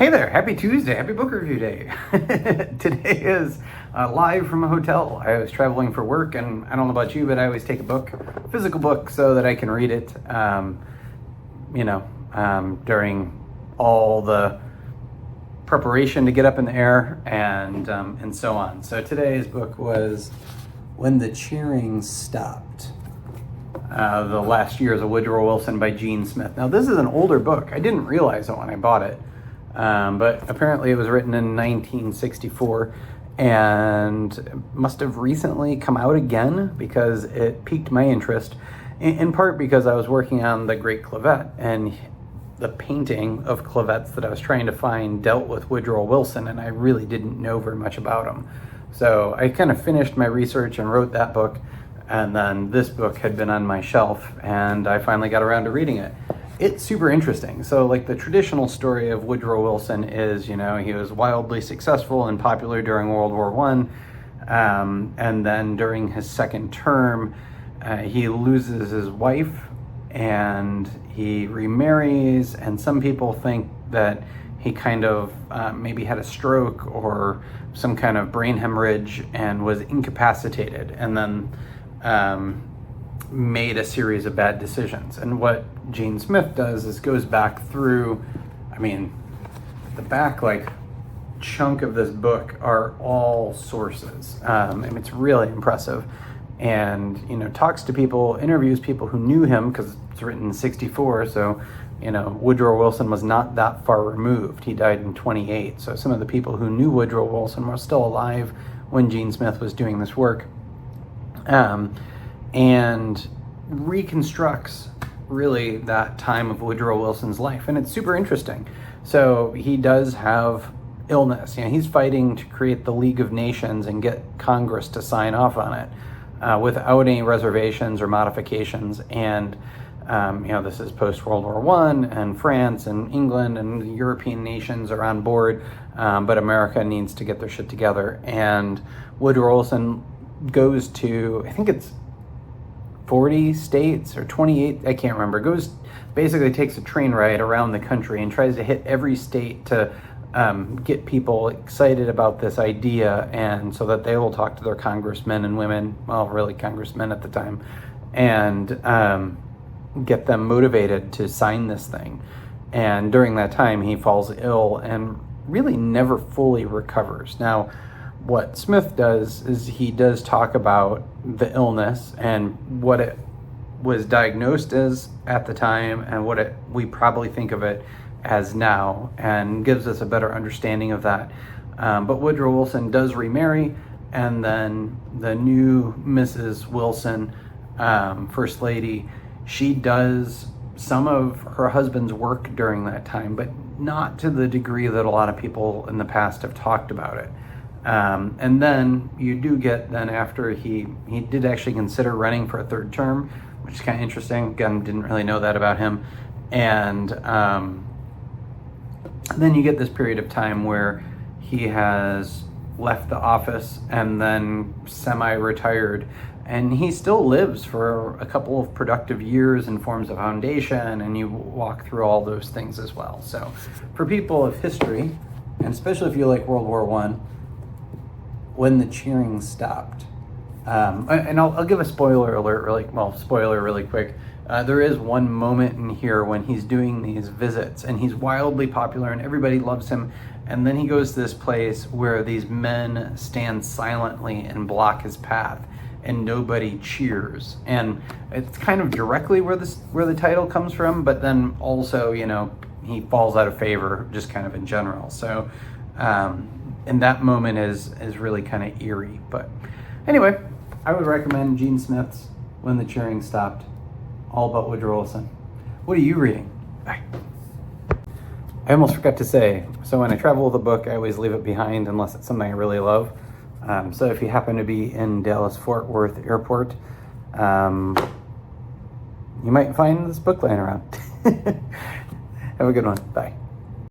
Hey there, happy Tuesday, happy book review day. Today is live from a hotel. I was traveling for work, and I don't know about you, but I always take a physical book, so that I can read it, during all the preparation to get up in the air and so on. So today's book was When the Cheering Stopped. The Last Years of Woodrow Wilson by Gene Smith. Now, this is an older book. I didn't realize it when I bought it. But apparently it was written in 1964 and must have recently come out again because it piqued my interest, in part because I was working on The Great Clavet, and the painting of clavets that I was trying to find dealt with Woodrow Wilson, and I really didn't know very much about him. So I kind of finished my research and wrote that book, and then this book had been on my shelf, and I finally got around to reading it. It's super interesting. So, like, the traditional story of Woodrow Wilson is, he was wildly successful and popular during World War I. And then during his second term, he loses his wife and he remarries. And some people think that he kind of maybe had a stroke or some kind of brain hemorrhage and was incapacitated. And then made a series of bad decisions. And what Gene Smith does is goes back through, the back chunk of this book are all sources. It's really impressive. And, talks to people, interviews people who knew him, because it's written in 64. So, Woodrow Wilson was not that far removed. He died in 28. So some of the people who knew Woodrow Wilson were still alive when Gene Smith was doing this work. And reconstructs really that time of Woodrow Wilson's life. And it's super interesting. So he does have illness. He's fighting to create the League of Nations and get Congress to sign off on it without any reservations or modifications. And, this is post-World War I, and France and England and the European nations are on board, but America needs to get their shit together. And Woodrow Wilson goes to, I think it's 40 states or 28, I can't remember, takes a train ride around the country and tries to hit every state to get people excited about this idea, and so that they will talk to their congressmen and women, well, really congressmen at the time, and get them motivated to sign this thing. And during that time, he falls ill and really never fully recovers. Now, what Smith does is he does talk about the illness and what it was diagnosed as at the time and what we probably think of it as now, and gives us a better understanding of that. But Woodrow Wilson does remarry, and then the new Mrs. Wilson, First Lady, she does some of her husband's work during that time, but not to the degree that a lot of people in the past have talked about it. And then you do get, then after he did actually consider running for a third term, which is kind of interesting. Again, didn't really know that about him. And then you get this period of time where he has left the office and then semi-retired. And he still lives for a couple of productive years and forms a foundation, and you walk through all those things as well. So for people of history, and especially if you like World War I, When the Cheering Stopped. And I'll give a spoiler alert really quick. There is one moment in here when he's doing these visits, and he's wildly popular and everybody loves him. And then he goes to this place where these men stand silently and block his path, and nobody cheers. And it's kind of directly where the title comes from, but then also, he falls out of favor just kind of in general. So, and that moment is really kind of eerie. But anyway, I would recommend Gene Smith's When the Cheering Stopped, all about Woodrow Wilson. What are you reading? Bye. I almost forgot to say, so when I travel with a book, I always leave it behind unless it's something I really love. So if you happen to be in Dallas-Fort Worth Airport, you might find this book laying around. Have a good one. Bye.